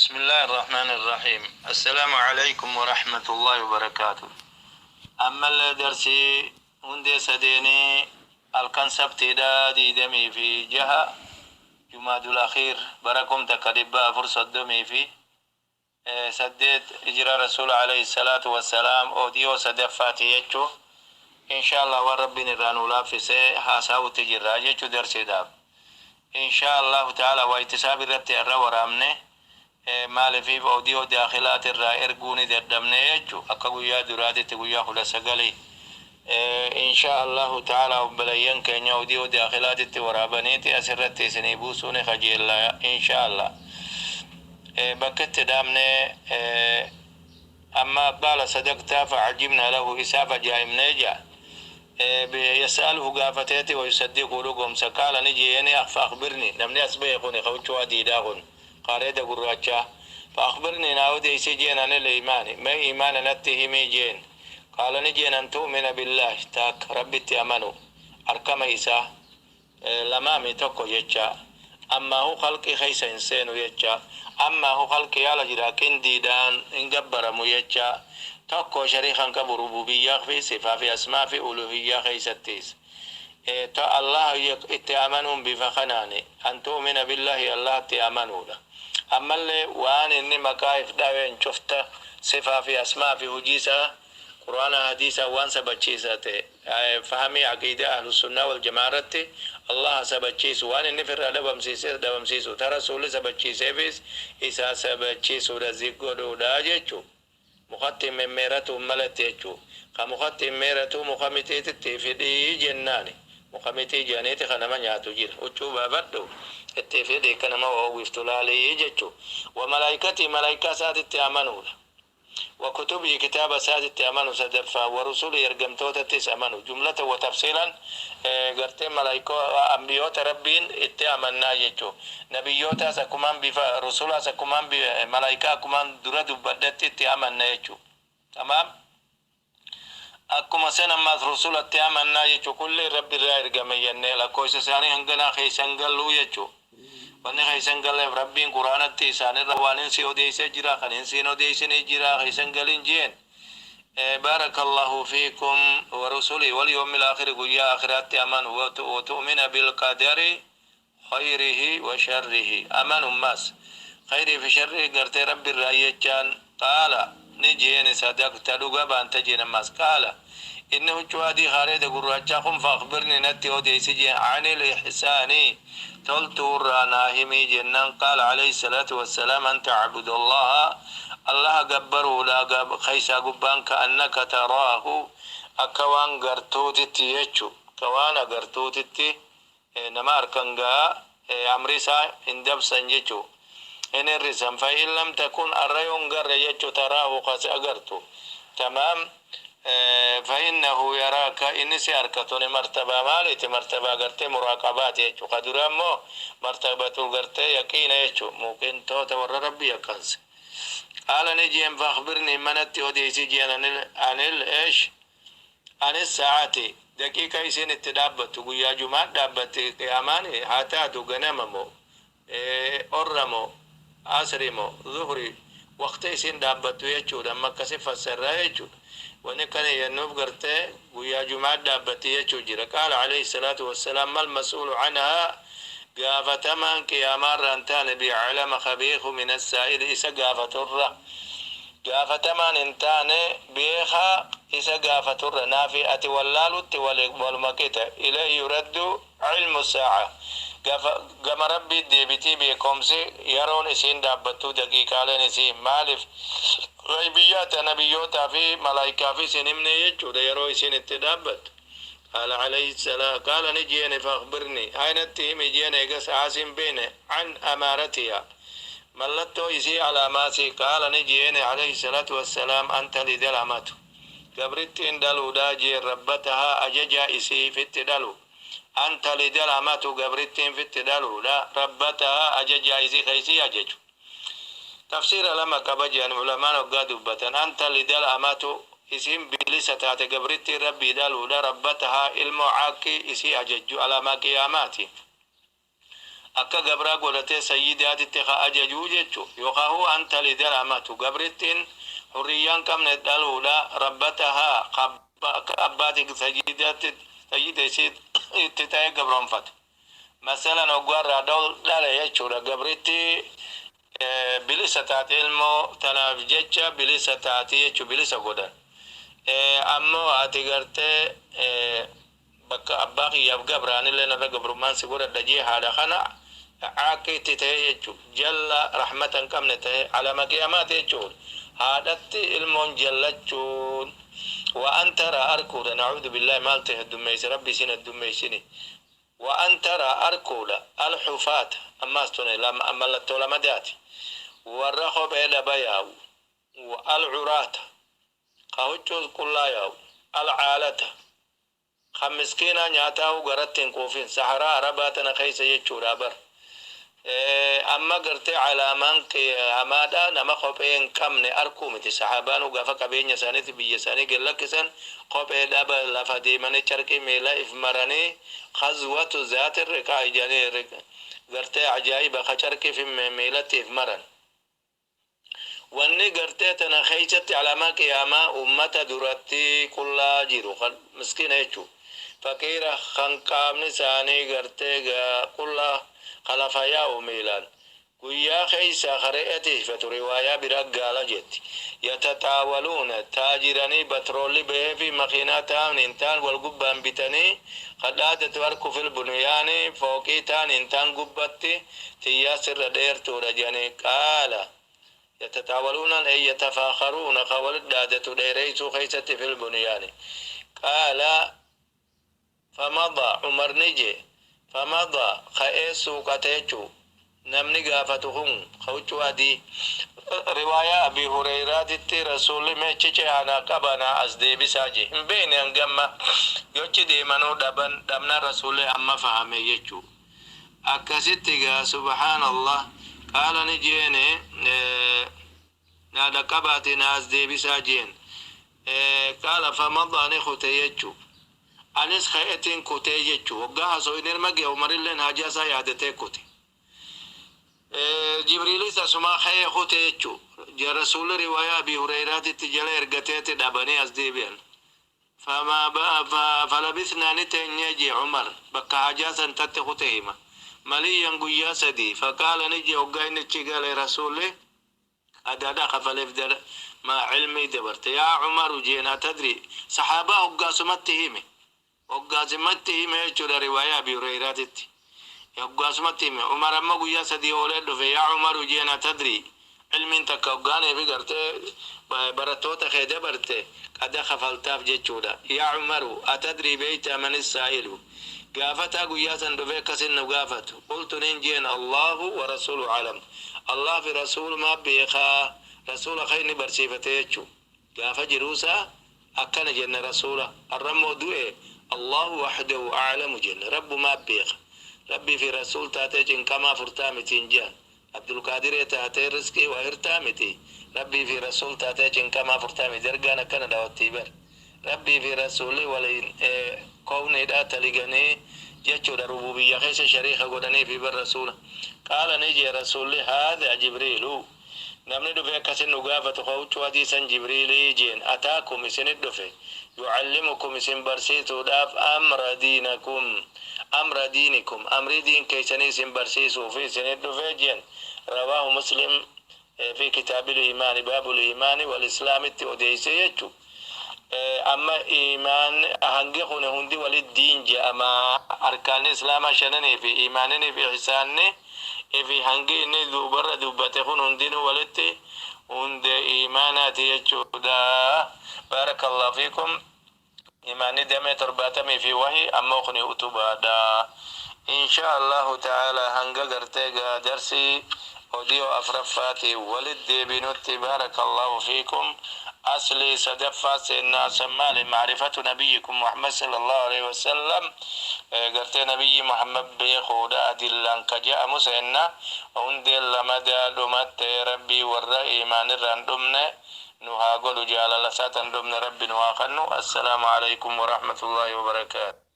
بسم الله الرحمن الرحيم. السلام عليكم ورحمة الله وبركاته. أما الدرسي هندي سديني الكنسبت دا دي دمي في جهة جماد الأخير بركم تكدبا فرصة دمي في سديد إجراء رسول عليه الصلاة والسلام أوديو سدفاتي يجو إن شاء الله ورب نرانو لافسي حاساو تجرى يجو درسي داب إن شاء الله تعالى ويتساب رتي الرورامنه مال في أوديو داخلات الرائر قوني دردمنا يجو أكو يا درادي تقويا خلا سقلي إن شاء الله تعالى وبلين كن أوديو داخلات التورابنيتي أسرت سنيبوسون خجيل الله إن شاء الله بكت دامنا أما بال صدقتا فعجبنا له إسافة جايمنا جا يسأله قافتيتي ويصدقه لكم سكال نجي يعني أخبرني نمني أسبيقوني خوشوا ديداغن قارئة قراتشا فأخبرني ناودي سجين عن الإيمان ما إيمان نتهمي جين قال نجين أن تؤمن بالله تاك ربي تأمنوا أركم إيسا لمامي تقو يجا أما هو خلق خيس إنسان يجا أما هو خلق يالا جراكين ديدان إنقبر مو يجا تقو شريخا كبربوبية في صفة في أسماء في ألوهية خيستيس تا الله اتأمنون بفخناني أن تؤمن بالله الله تأمنوا له أما اللي وان إني مكايف داوين شفت صفة في أسماء في هجيسة قرآن حديثة وان سبتشيسة فهمي عقيدة أهل السنة والجماعة الله سبتشيس وان إني فرق دبمسيسو ترى سولي سبتشيسة بيس إسا سبتشيسو رزيقو دودا جيشو مختم من ميرتو ملت يجو كمختم ميرتو مخمتي تتفيدي جناني مخمتي جانيتي خنما نياتو جير وچو بابدو التفيدي كنما ووفتلالي يجو وملائكتي ملائكة سادت أمنوا وكتبي كتاب سادت أمنوا سدفا ورسول يرقمتو تتس أمنوا جملة وتفصيلا قرتي ملائكة أنبيوت ربين اتأمنا يجو نبيوتا سكمان بفا رسولا سكمان بملائكة كمان درد بدت اتأمنا يجو تمام أكما سنة ما رسول اتأمنا يجو كل رب الرائر قميني لكويس ساني هنگنا خيسنگلو يجو واني خيسنگل ربين قرآن التيسان الروانين سيو ديسي جرا خنين سينو ديسي نجرا خيسنگلين جين بارك الله فيكم ورسولي واليوم الآخر قويا آخرات أمان وتؤمن بالقدر خيره وشره أمان ماس خيره في شره قرت رب الرأيجان قال نجين صدق تلوغا بانتجين ماس قال إنه جوادي خارج قرآن فأخبرني نتي وديسي عن الإحسان تلتور ناهمي جنان قال عليه الصلاة والسلام أن تعبد الله الله قبره لا خيسا قبان كأنك تراه أكوان قرطوتي يجو كوان قرطوتي نمار كنغا أمريسا اندب سنججو إن الرسم فإن لم تكن الريون قر يجو تراه قس أقرتو تمام فإنه يراك إنسي أركتون مرتبة مالتي مرتبة قرتي مراقبات يجو قدرامو مرتبة قرتي يقين يجو ممكن توتا ور ربي يقنس قال نجيم فأخبرني منتي وديسي جينا عن الإيش عن الساعات دقيقة يسين التدابت ويا جمعة دابت قياماني هاتاتو غنممو أرمو أسرمو ظهري وقت يسين دابت يجو لما كسف السر يجو ونكن ينوب قرته ويا جمعة دابت يجو جرا قال عليه الصلاة والسلام ما المسؤول عنها قافة من كيامار انتان بعلم خبيخ من السائل إسا قافة الرّ قافة من انتان بيخا إسا قافة الرّ نافئة واللالت والمكتة إليه يرد علم الساعة قام ربي ديبتي بيكمسي يرون إسين دابتو دقيقة لنسي مالف غيبيات نبيوتا في ملايكا في سنمني يجو يرو إسين التدابت قال عليه السلام قال نجيني فأخبرني أين التهم جيني قس عاصم بيني عن أمارتها ملتو يسي على ماسي قال نجيني عليه الصلاة والسلام أنت لدلمته قبرت اندلو داجي ربتها أججا إسي في التدلو أنت لدلمته قبرت في التدلو لا ربتها أججا إسي خيسي أججو تفسير لما كبجي أن علماء قادوا بطن أنت لدلمته اسم بلسة تاتي قبرتي ربي دالو لربتها المعاكي اسي أججو على ما قياماتي akka gabraa godhatee sayyidaatitti ka ajajuu jechu yookaan hoo anta lidaramatu gabrittiin hurriyyaan qabne dhaluudha rabbatahaa akka abbaati sayyidaatti sayyida itti ta'e gabroonfatu masalan ogwarraa dhale jechuudha gabritti bilisa taate ilmoo tanaaf jecha bilisa taate jechuu bilisa godhan ammoo ati gartee bakka abbaa kiyyaaf gabraanillee narra gabrummaan si godhadha jee haadha kana عاكيتي تيجو جل رحمة كم نتهي على مقيامات يجون هادتي المون جلتشون وأن ترى أركود نعوذ بالله مالته الدميس ربي سين الدميسيني وأن ترى أركود الحفاة أما استوني لما أما لتولا مداتي والرخب إلى بياو والعراة قهوجوز كلا ياو العالة خمسكينا نياتاو غرتين كوفين سحراء رباتنا خيس يجو رابر أما قرتي على منك أمادا نما خبين كم نأركو متي صحابان وقفا كبين يساني تبي يساني قل لك سن خبين دابا لفدي من تشاركي ميلا إفمراني خزوة ذات الركاء جاني قرتي عجائب خشاركي في ميلا إفمران واني قرتي تنخيشتي على ما قياما أمتا دراتي كلا جيرو مسكين يجو فكيرا خنقام نساني قرتي كلا خلفايا وميلان ويا خيسا خريئتي فتروايا برقالة جت يتتاولون تاجراني بترولي به في مخيناتان انتان والقبان بتني خدادة وركو في البنيان فوقيتان انتان قبتي تياسر دير تورجاني قال يتتاولون أي يتفاخرون خول دادة ديريسو خيستي في البنيان قال فمضى عمر نجي فمضى خيسو قتيجو نمني قافتهم خوچو ادي رواية أبي هريرة تتي رسول ميچچه انا قبنا أزدي بساجي بين انقما يوچي ديمانو دمنا رسول أما فهمي يچو أكسيتي سبحان الله قال نجيني نادا قباتي نازدي بساجين قال فمضى نخوتي يچو أنس خيئتين كوتي يجو وقاها سوين المجي ومرلين هاجاسا يادتي كوتي جبريل سما خيئ خوتي يجو جا رسول رواية أبي هريرة تجلى إرقتي دابني أزديبين فلبثنا نتين يجي عمر بكا هاجاسا تتي خوتيهما ملي ينقويا سدي فقال نجي وقاين نتشيقال رسولي أدادا خفل ما علمي دبرت يا عمر جينا تدري صحابة وقاسمتهيمي وقاسمتي ميجور رواية أبي هريرة تتي وقاسمتي عمر أما قويا سدي أولاد في عمر جينا تدري علم تكوغاني في قرتي برتوتا خيدة برتي قد خفلتاف جيتشودا يا عمر أتدري بيت من السائل قافتا قويا سندفي كسن قافت قلت ننجين الله ورسول علم الله في رسول ما بيخا رسول خيني برسيفتيتشو قافا جروسا أكن جن رسوله الرمو دوئي الله وحده أعلم جن رب ما بيخ ربي في رسول تاتي كما فرتامتين جان عبد القادر تاتي رزقي وهرتامتي ربي في رسول تاتي كما فرتامي درجانا كان دوتيبر ربي في رسولي ولين كوني دا تلقني جتشو ربوبية خيس شريخة قدني في بالرسول قال نجي رسولي هذا جبريل نمني دفع كسن نقافة خوش حديثا جبريل جين أتاكم سن الدفع يعلمكم سن برسيتو داف أمر دينكم أمر دين كيسني سن برسيسو في سن الدفع جين رواه مسلم في كتاب الإيمان باب الإيمان والإسلام التوديسي يجو أما إيمان أهنجي هندي والدين جاء أما أركان الإسلام شنني في إيمانني في إحسانني في هنجي ندو برا دوبته هندين ولدتي هند إيمانات يجودا بارك الله فيكم إيماني دم ترباتمي في وحي أما أخني أتوبادا إن شاء الله تعالى هنجا قرتيجا درسي وديو أفرفاتي ولد بنوتي بارك الله فيكم أصلي صدفة سيدنا سمال معرفة نبيكم محمد صلى الله عليه وسلم قرت نبي محمد بيخودا أدلان كجاء مسينا وندل لمدى دمت ربي ورى إيمان الرندمنا نها قولوا جعل لساتا دمنا ربي نواقنو السلام عليكم ورحمة الله وبركاته.